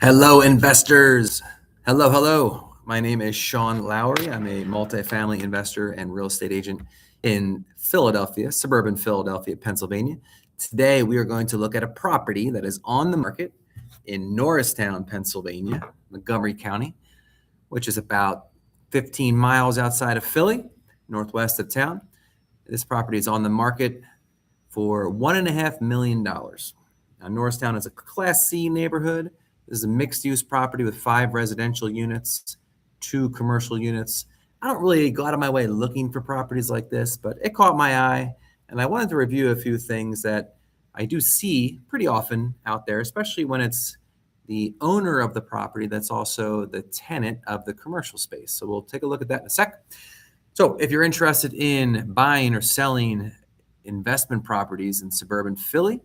Hello, investors. Hello, hello. My name is Sean Lowry. I'm a multifamily investor and real estate agent in Philadelphia, suburban Philadelphia, Pennsylvania. Today, we are going to look at a property that is on the market in Norristown, Pennsylvania, Montgomery County, which is about 15 miles outside of Philly, northwest of town. This property is on the market for $1.5 million. Now, Norristown is a Class C neighborhood. This is a mixed-use property with 5 residential units, 2 commercial units. I don't really go out of my way looking for properties like this, but it caught my eye, and I wanted to review a few things that I do see pretty often out there, especially when it's the owner of the property that's also the tenant of the commercial space. So we'll take a look at that in a sec. So if you're interested in buying or selling investment properties in suburban Philly,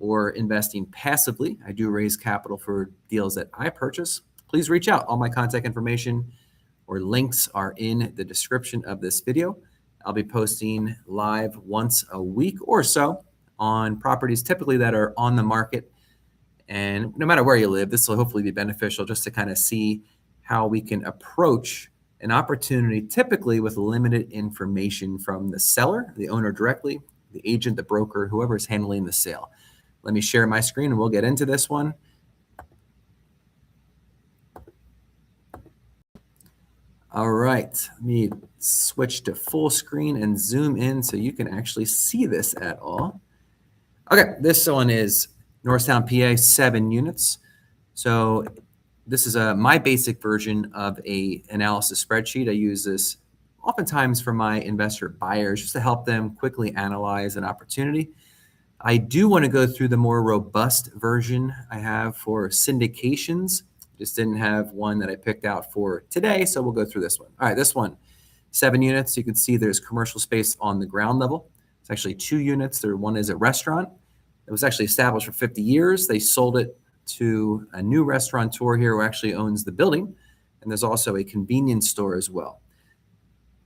or investing passively, I do raise capital for deals that I purchase, please reach out. All my contact information or links are in the description of this video. I'll be posting live once a week or so on properties typically that are on the market. And no matter where you live, this will hopefully be beneficial just to kind of see how we can approach an opportunity, typically with limited information from the seller, the owner directly, the agent, the broker, whoever is handling the sale. Let me share my screen and we'll get into this one. All right, let me switch to full screen and zoom in so you can actually see this at all. Okay, this one is Norristown, PA, 7 units. So this is my basic version of a analysis spreadsheet. I use this oftentimes for my investor buyers just to help them quickly analyze an opportunity. I do want to go through the more robust version I have for syndications. Just didn't have one that I picked out for today, so we'll go through this one. All right, this one, 7 units. You can see there's commercial space on the ground level. It's actually 2 units. One is a restaurant. It was actually established for 50 years. They sold it to a new restaurateur here who actually owns the building. And there's also a convenience store as well.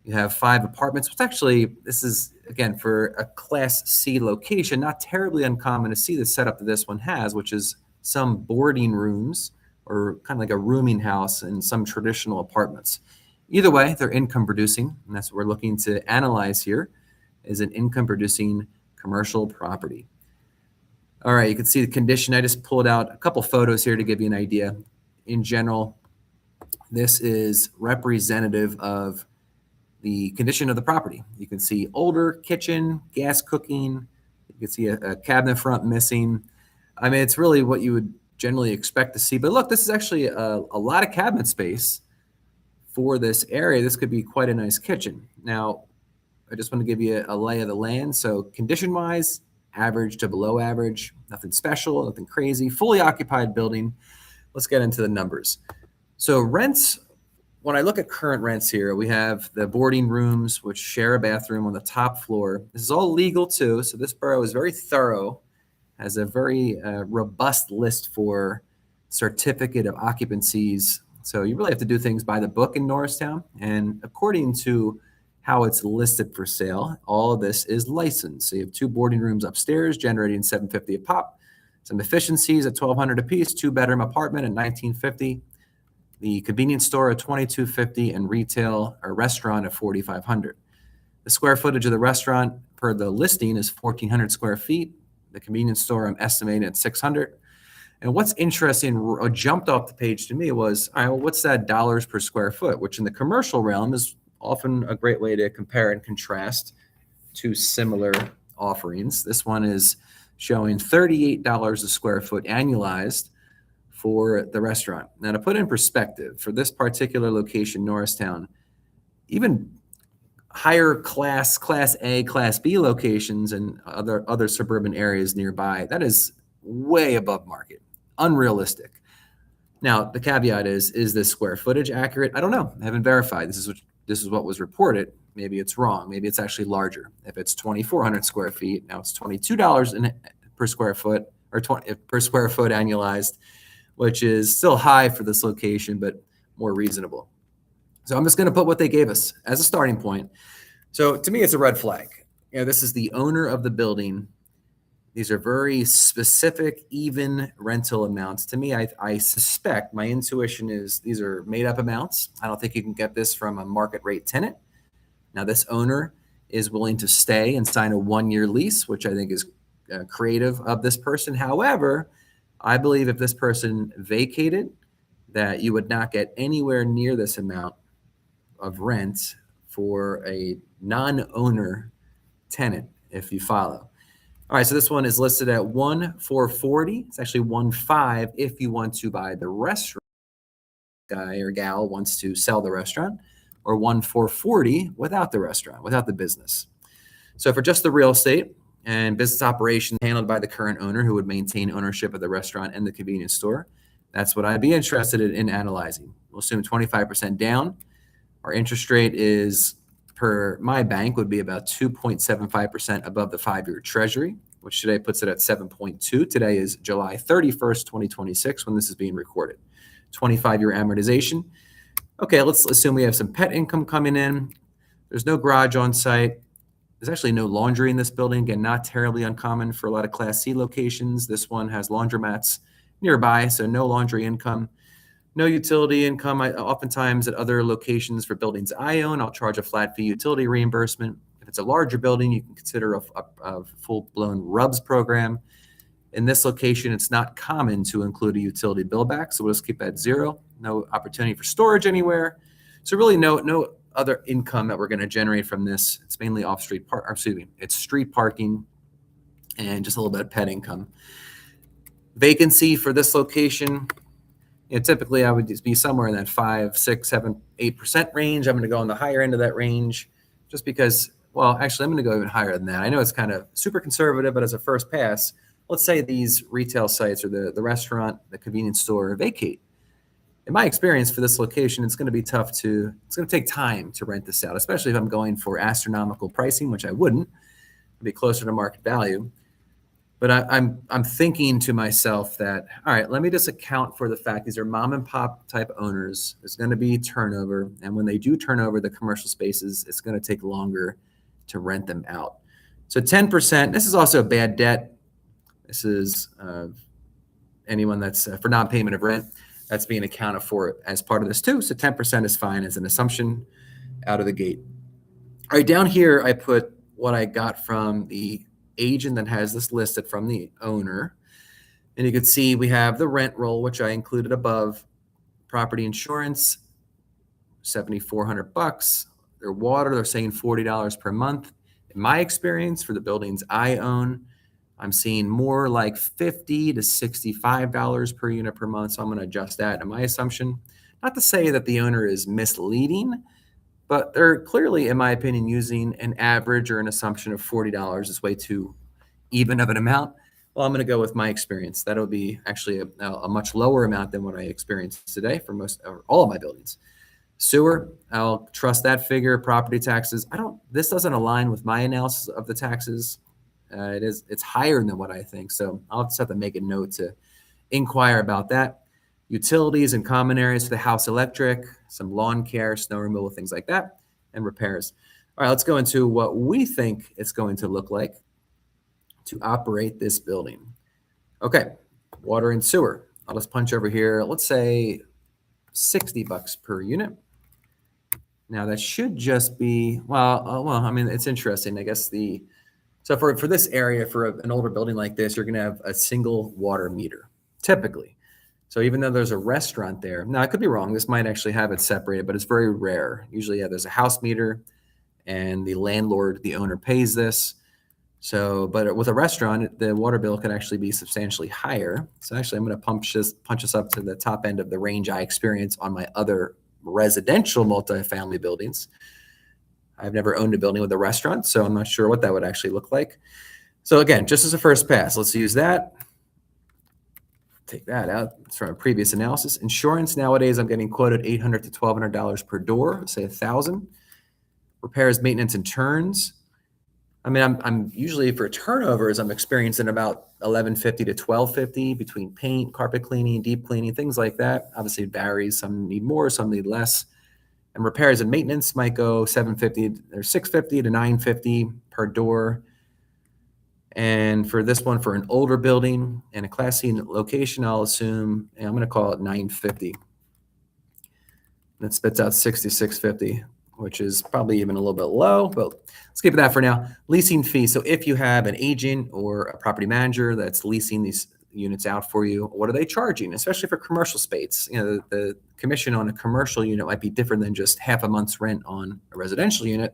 You have 5 apartments, which actually, this is, again, for a Class C location, not terribly uncommon to see the setup that this one has, which is some boarding rooms or kind of like a rooming house in some traditional apartments. Either way, they're income producing, and that's what we're looking to analyze here, is an income producing commercial property. All right, you can see the condition. I just pulled out a couple photos here to give you an idea. In general, this is representative of the condition of the property. You can see older kitchen, gas cooking. You can see a cabinet front missing. I mean, it's really what you would generally expect to see. But look, this is actually a lot of cabinet space for this area. This could be quite a nice kitchen. Now, I just want to give you a lay of the land. So condition-wise, average to below average, nothing special, nothing crazy, fully occupied building. Let's get into the numbers. So rents, when I look at current rents here, we have the boarding rooms, which share a bathroom on the top floor. This is all legal too. So this borough is very thorough, has a very robust list for certificate of occupancies. So you really have to do things by the book in Norristown. And according to how it's listed for sale, all of this is licensed. So you have 2 boarding rooms upstairs generating $750 a pop, some efficiencies at $1,200 a piece, 2-bedroom apartment at $1,950. The convenience store at $2,250 and retail or restaurant at $4,500. The square footage of the restaurant per the listing is 1,400 square feet. The convenience store I'm estimating at 600. And what's interesting or jumped off the page to me was, all right, well, what's that dollars per square foot, which in the commercial realm is often a great way to compare and contrast two similar offerings. This one is showing $38 a square foot annualized for the restaurant. Now, to put in perspective, for this particular location, Norristown, even higher class A, Class B locations and other suburban areas nearby, that is way above market, unrealistic. Now, the caveat is this square footage accurate? I don't know. I haven't verified. This is what was reported. Maybe it's wrong. Maybe it's actually larger. If it's 2,400 square feet, now it's $22 per square foot or 20 per square foot annualized, which is still high for this location, but more reasonable. So I'm just going to put what they gave us as a starting point. So to me, it's a red flag. This is the owner of the building These are very specific, even rental amounts. To me, I suspect, my intuition is these are made up amounts. I don't think you can get this from a market rate tenant. Now, this owner is willing to stay and sign a 1-year lease, which I think is creative of this person. However, I believe if this person vacated, that you would not get anywhere near this amount of rent for a non-owner tenant, if you follow. All right, so this one is listed at 1,440. It's actually 1,500 if you want to buy the restaurant. Guy or gal wants to sell the restaurant, or 1,440 without the restaurant, without the business. So for just the real estate and business operations handled by the current owner who would maintain ownership of the restaurant and the convenience store, that's what I'd be interested in analyzing. We'll assume 25% down. Our interest rate is, per my bank, would be about 2.75% above the 5-year treasury, which today puts it at 7.2. Today is July 31st, 2026, when this is being recorded. 25-year amortization. Okay, let's assume we have some pet income coming in. There's no garage on site. There's actually no laundry in this building. Again, not terribly uncommon for a lot of Class C locations. This one has laundromats nearby, so no laundry income. No utility income. Oftentimes at other locations for buildings I own, I'll charge a flat fee utility reimbursement. If it's a larger building, you can consider a full-blown RUBS program. In this location, it's not common to include a utility bill back, so we'll just keep that zero. No opportunity for storage anywhere. So really no other income that we're going to generate from this. It's mainly off-street it's street parking and just a little bit of pet income. Vacancy for this location, typically I would just be somewhere in that 5, 6, 7, 8% range. I'm going to go on the higher end of that range just because, well, actually I'm going to go even higher than that. I know it's kind of super conservative, but as a first pass, let's say these retail sites or the restaurant, the convenience store vacate. In my experience for this location, it's going to be it's going to take time to rent this out, especially if I'm going for astronomical pricing, which I wouldn't. It'd be closer to market value. But I'm thinking to myself that, all right, let me just account for the fact these are mom and pop type owners. There's going to be turnover. And when they do turn over the commercial spaces, it's going to take longer to rent them out. So 10%, this is also a bad debt. This is anyone that's for non-payment of rent. That's being accounted for as part of this too. So 10% is fine as an assumption out of the gate. All right, down here, I put what I got from the agent that has this listed from the owner. And you can see we have the rent roll, which I included above. Property insurance, $7,400. Their water, they're saying $40 per month. In my experience, for the buildings I own, I'm seeing more like $50 to $65 per unit per month. So I'm going to adjust that in my assumption. Not to say that the owner is misleading, but they're clearly, in my opinion, using an average or an assumption of $40 is way too even of an amount. Well, I'm going to go with my experience. That'll be actually a much lower amount than what I experienced today for most or all of my buildings. Sewer, I'll trust that figure. Property taxes, this doesn't align with my analysis of the taxes. It's higher than what I think. So I'll just have to make a note to inquire about that. Utilities and common areas for the house electric, some lawn care, snow removal, things like that, and repairs. All right, let's go into what we think it's going to look like to operate this building. Okay, water and sewer. I'll just punch over here. Let's say $60 per unit. Now that should just be, I mean, it's interesting. I guess so for this area, for an older building like this, you're going to have a single water meter, typically. So even though there's a restaurant there, now I could be wrong. This might actually have it separated, but it's very rare. Usually, there's a house meter, and the landlord, the owner, pays this. So, but with a restaurant, the water bill could actually be substantially higher. So actually, I'm going to punch us up to the top end of the range I experience on my other residential multifamily buildings. I've never owned a building with a restaurant, so I'm not sure what that would actually look like. So again, just as a first pass, let's use that. Take that out. It's from a previous analysis. Insurance nowadays, I'm getting quoted $800 to $1,200 per door, say $1,000. Repairs, maintenance, and turns. I mean, I'm usually for turnovers, I'm experiencing about $1,150 to $1,250 between paint, carpet cleaning, deep cleaning, things like that. Obviously, it varies. Some need more, some need less. And repairs and maintenance might go $750 or $650 to $950 per door. And for this one, for an older building and a Class C location, I'll assume, and I'm going to call it 950. That spits out 6650, which is probably even a little bit low, but let's keep that for now. Leasing fee. So if you have an agent or a property manager that's leasing these units out for you, what are they charging? Especially for commercial space. You know, the commission on a commercial unit might be different than just half a month's rent on a residential unit.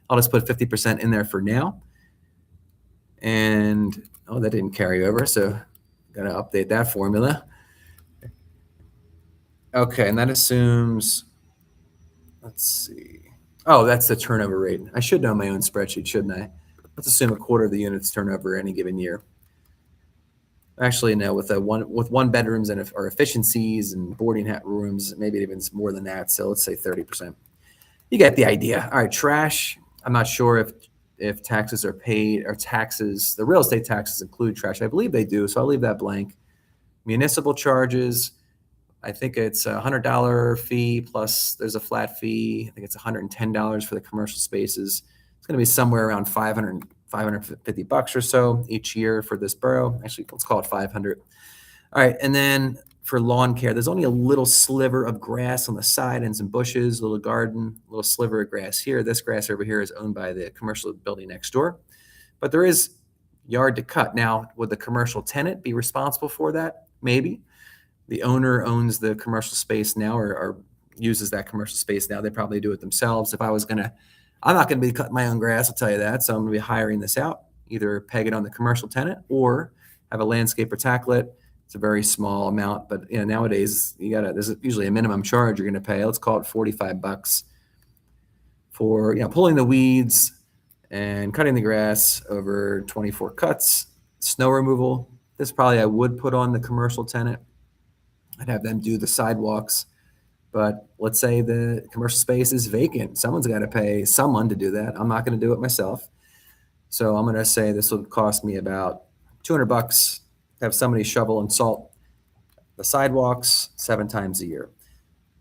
I'll just put 50% in there for now. And oh, that didn't carry over, so got to update that formula. Okay, and that assumes, let's see. Oh, that's the turnover rate. I should know my own spreadsheet, shouldn't I? Let's assume a quarter of the units turnover any given year. Actually, no, with one bedrooms and or efficiencies and boarding rooms, maybe even more than that. So let's say 30%. You get the idea. All right, trash. I'm not sure if taxes are paid or taxes, the real estate taxes include trash. I believe they do, so I'll leave that blank. Municipal charges, I think it's a $100 fee plus there's a flat fee. I think it's $110 for the commercial spaces. It's going to be somewhere around 550 bucks or so each year for this borough. Actually, let's call it 500. All right, and then for lawn care, there's only a little sliver of grass on the side and some bushes, a little garden, a little sliver of grass here. This grass over here is owned by the commercial building next door, but there is yard to cut. Now, would the commercial tenant be responsible for that? Maybe. The owner owns the commercial space now or uses that commercial space now. They probably do it themselves. If I was going to, I'm not going to be cutting my own grass, I'll tell you that. So I'm going to be hiring this out, either peg it on the commercial tenant or have a landscaper tackle it. It's a very small amount, but you know, nowadays there's usually a minimum charge you're going to pay. Let's call it 45 bucks for, you know, pulling the weeds and cutting the grass over 24 cuts. Snow removal. This probably I would put on the commercial tenant. I'd have them do the sidewalks, but let's say the commercial space is vacant. Someone's got to pay someone to do that. I'm not going to do it myself. So I'm going to say this will cost me about 200 bucks to have somebody shovel and salt the sidewalks 7 times a year.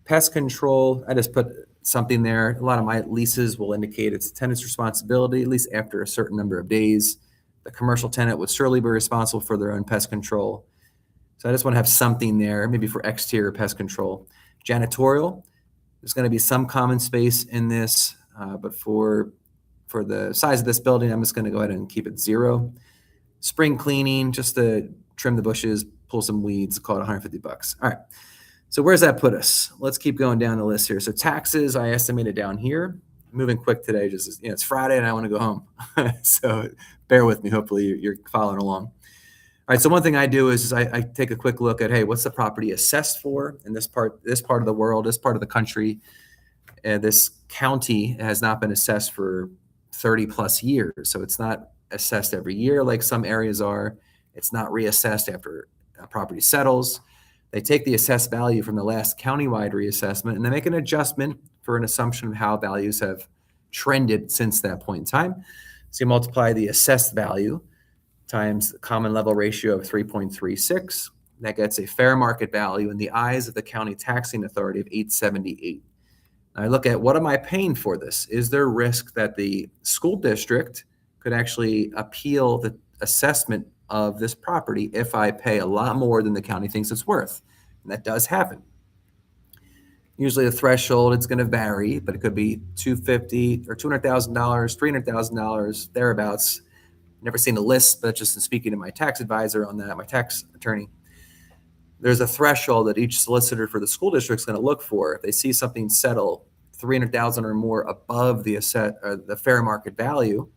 Pest control, I just put something there. A lot of my leases will indicate it's the tenant's responsibility, at least after a certain number of days. The commercial tenant would surely be responsible for their own pest control. So I just want to have something there, maybe for exterior pest control. Janitorial, there's going to be some common space in this, but for the size of this building, I'm just going to go ahead and keep it 0. Spring cleaning, just to trim the bushes, pull some weeds, call it 150 bucks. All right. So where's that put us? Let's keep going down the list here. So taxes, I estimated down here. I'm moving quick today, just it's Friday and I want to go home. So bear with me. Hopefully you're following along. All right. So one thing I do is I take a quick look at, hey, what's the property assessed for in this part of the world, this part of the country. This county has not been assessed for 30 plus years. So it's not assessed every year like some areas are. It's not reassessed after a property settles. They take the assessed value from the last countywide reassessment and they make an adjustment for an assumption of how values have trended since that point in time. So you multiply the assessed value times the common level ratio of 3.36. That gets a fair market value in the eyes of the county taxing authority of 878. Now I look at, what am I paying for this? Is there risk that the school district could actually appeal the assessment of this property if I pay a lot more than the county thinks it's worth? And that does happen. Usually the threshold, it's going to vary, but it could be $250,000 or $200,000, $300,000, thereabouts. Never seen a list, but just in speaking to my tax advisor on that, my tax attorney, there's a threshold that each solicitor for the school district is going to look for. If they see something settle $300,000 or more above the fair market value,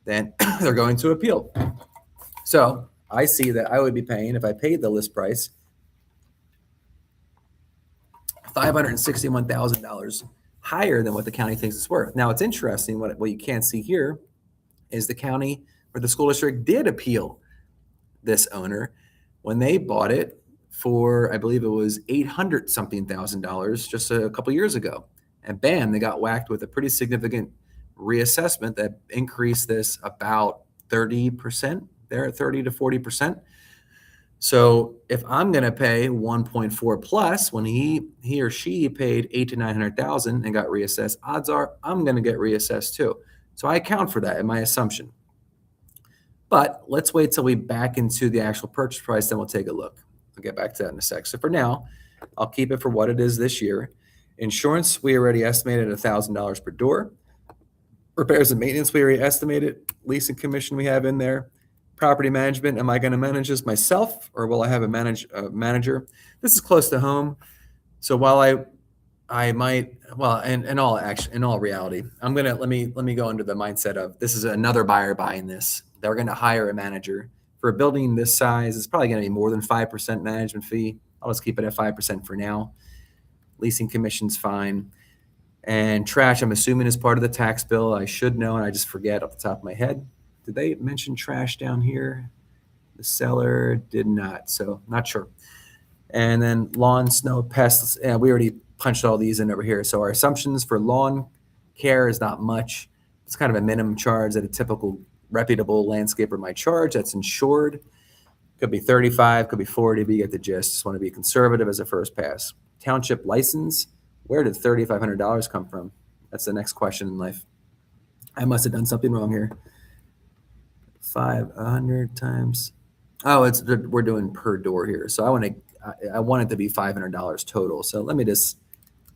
then they're going to appeal. So I see that I would be paying, if I paid the list price, $561,000 higher than what the county thinks it's worth. Now it's interesting, what you can't see here is the county or the school district did appeal this owner when they bought it for, I believe it was $800 something thousand just a couple years ago. And bam, they got whacked with a pretty significant reassessment that increased this about 30%. They're at 30 to 40%. So if I'm going to pay 1.4 plus when he or she paid 800 to 900,000 and got reassessed, odds are I'm going to get reassessed too. So I account for that in my assumption. But let's wait till we back into the actual purchase price, then we'll take a look. I'll get back to that in a sec. So for now, I'll keep it for what it is this year. Insurance, we already estimated $1,000 per door. Repairs and maintenance, we already estimated. Leasing commission we have in there. Property management, am I going to manage this myself or will I have a manager? This is close to home. So while I might, well, in all reality, I'm gonna let me go into the mindset of this is another buyer buying this. They're gonna hire a manager for a building this size. It's probably gonna be more than 5% management fee. I'll just keep it at 5% for now. Leasing commission's fine. And trash, I'm assuming is part of the tax bill. I should know, and I just forget off the top of my head. Did they mention trash down here? The seller did not, so not sure. And then lawn, snow, pests. Yeah, we already punched all these in over here. So our assumptions for lawn care is not much. It's kind of a minimum charge that a typical reputable landscaper might charge. That's insured. Could be 35, could be 40, but you get the gist. Just want to be conservative as a first pass. Township license. Where did $3,500 come from? That's the next question in life. I must have done something wrong here. 500 times. Oh, we're doing per door here. So I want it to be $500 total. So let me just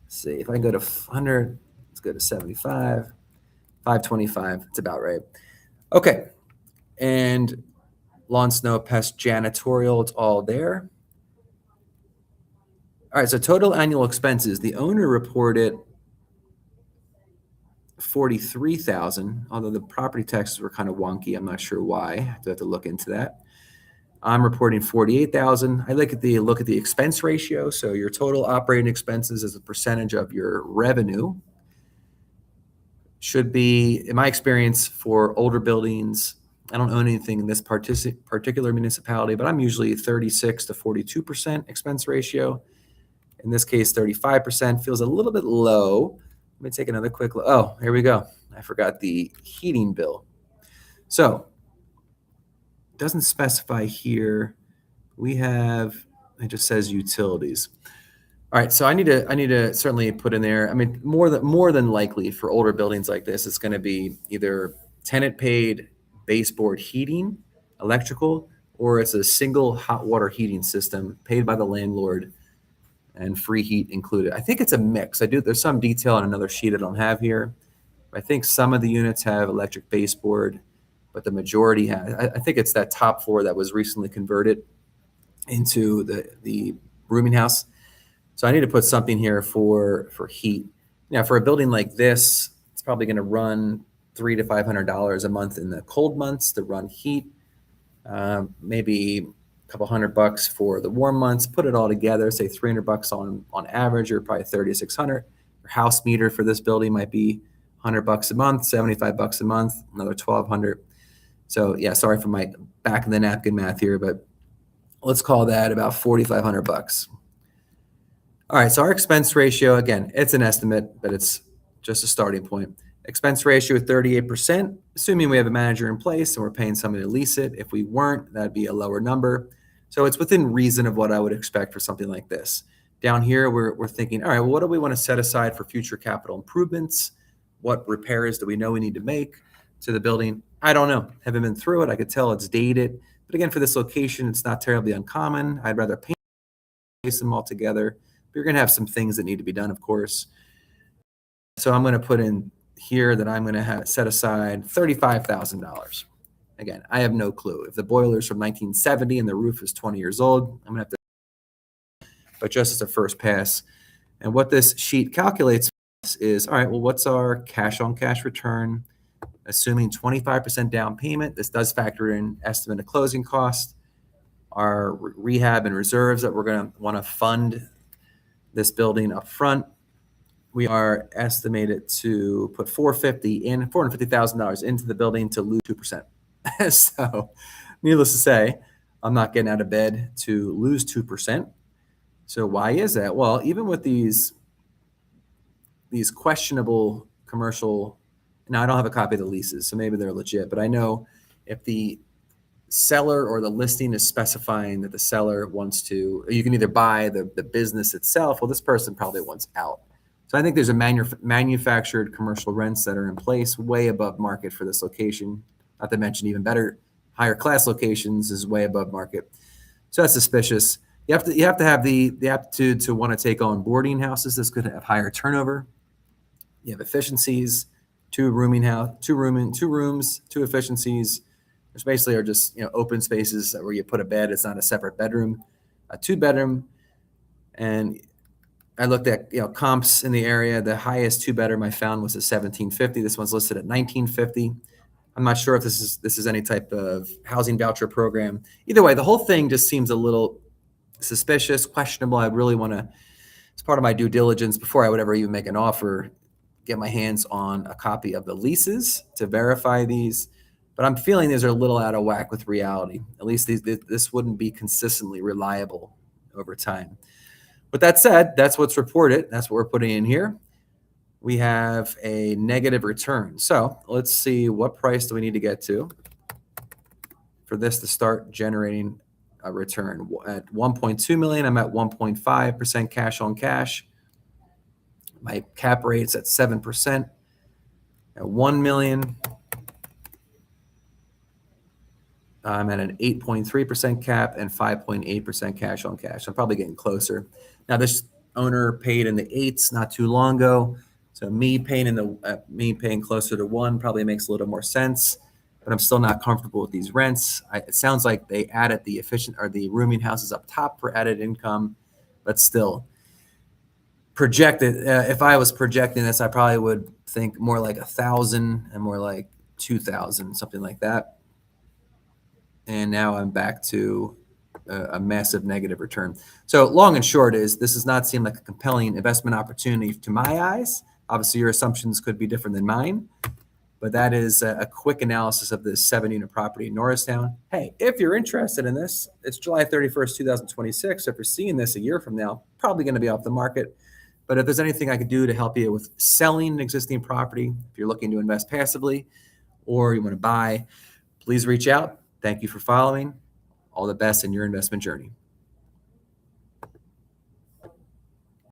see if I can go to 100. Let's go to 75, 525. It's about right. Okay. And lawn, snow, pest, janitorial, it's all there. All right, so total annual expenses. The owner reported $43,000, although the property taxes were kind of wonky. I'm not sure why. I have to look into that. I'm reporting $48,000. I look at the expense ratio. So your total operating expenses as a percentage of your revenue should be, in my experience, for older buildings. I don't own anything in this particular municipality, but I'm usually 36 to 42% expense ratio. In this case, 35% feels a little bit low. Let me take another quick look. Oh, here we go. I forgot the heating bill. So it doesn't specify here. It just says utilities. All right, so I need to certainly put in there. I mean, more than likely for older buildings like this, it's going to be either tenant paid baseboard heating, electrical, or it's a single hot water heating system paid by the landlord and free heat included. I think it's a mix. There's some detail on another sheet I don't have here. I think some of the units have electric baseboard, but the majority have. I think it's that top floor that was recently converted into the rooming house. So I need to put something here for heat. Now, for a building like this, it's probably going to run $300 to $500 a month in the cold months to run heat. Maybe couple $100 for the warm months. Put it all together, say $300 on average, or probably $3,600. Your house meter for this building might be $100 a month, $75 a month, another $1,200. So yeah, sorry for my back of the napkin math here, but let's call that about $4,500. All right, so our expense ratio, again, it's an estimate, but it's just a starting point. Expense ratio of 38%, assuming we have a manager in place and we're paying somebody to lease it. If we weren't, that'd be a lower number. So it's within reason of what I would expect for something like this. Down here, we're thinking, all right, well, what do we want to set aside for future capital improvements? What repairs do we know we need to make to the building? I don't know. Haven't been through it. I could tell it's dated. But again, for this location, it's not terribly uncommon. I'd rather paste them all together. But you're going to have some things that need to be done, of course. So I'm going to put in here that I'm going to set aside $35,000. Again, I have no clue. If the boiler's from 1970 and the roof is 20 years old, I'm going to have to, but just as a first pass. And what this sheet calculates is, all right, well, what's our cash on cash return? Assuming 25% down payment, this does factor in estimate of closing costs, our rehab and reserves that we're going to want to fund this building up front. We are estimated to put $450,000 into the building to lose 2%. So needless to say, I'm not getting out of bed to lose 2%. So why is that? Well, even with these questionable commercial, now I don't have a copy of the leases, so maybe they're legit, but I know if the seller or the listing is specifying that the seller wants to, you can either buy the business itself. Well, this person probably wants out. So I think there's a manufactured commercial rents that are in place way above market for this location. Not to mention even better higher class locations is way above market. So that's suspicious. You have to have the aptitude to want to take on boarding houses. This could have higher turnover. You have efficiencies, two rooms, two efficiencies. Which basically are just open spaces where you put a bed. It's not a separate bedroom. A 2-bedroom, and I looked at comps in the area. The highest 2-bedroom I found was a 1750. This one's listed at 1950. I'm not sure if this is any type of housing voucher program. Either way, the whole thing just seems a little suspicious, questionable. I really want to, as part of my due diligence, before I would ever even make an offer, get my hands on a copy of the leases to verify these. But I'm feeling these are a little out of whack with reality. At least this wouldn't be consistently reliable over time. With that said, that's what's reported. That's what we're putting in here. We have a negative return. So let's see, what price do we need to get to for this to start generating a return? At 1.2 million, I'm at 1.5% cash on cash. My cap rate's at 7%. At 1 million, I'm at an 8.3% cap and 5.8% cash on cash. I'm probably getting closer. Now, this owner paid in the 8s not too long ago. So me paying closer to 1 probably makes a little more sense, but I'm still not comfortable with these rents. It sounds like they added the the rooming houses up top for added income, but still projected. If I was projecting this, I probably would think more like 1,000 and more like 2,000, something like that. And now I'm back to a massive negative return. So long and short is, this does not seem like a compelling investment opportunity to my eyes. Obviously, your assumptions could be different than mine, but that is a quick analysis of this 7-unit property in Norristown. Hey, if you're interested in this, it's July 31st, 2026. So if you're seeing this a year from now, probably going to be off the market. But if there's anything I could do to help you with selling an existing property, if you're looking to invest passively or you want to buy, please reach out. Thank you for following. All the best in your investment journey.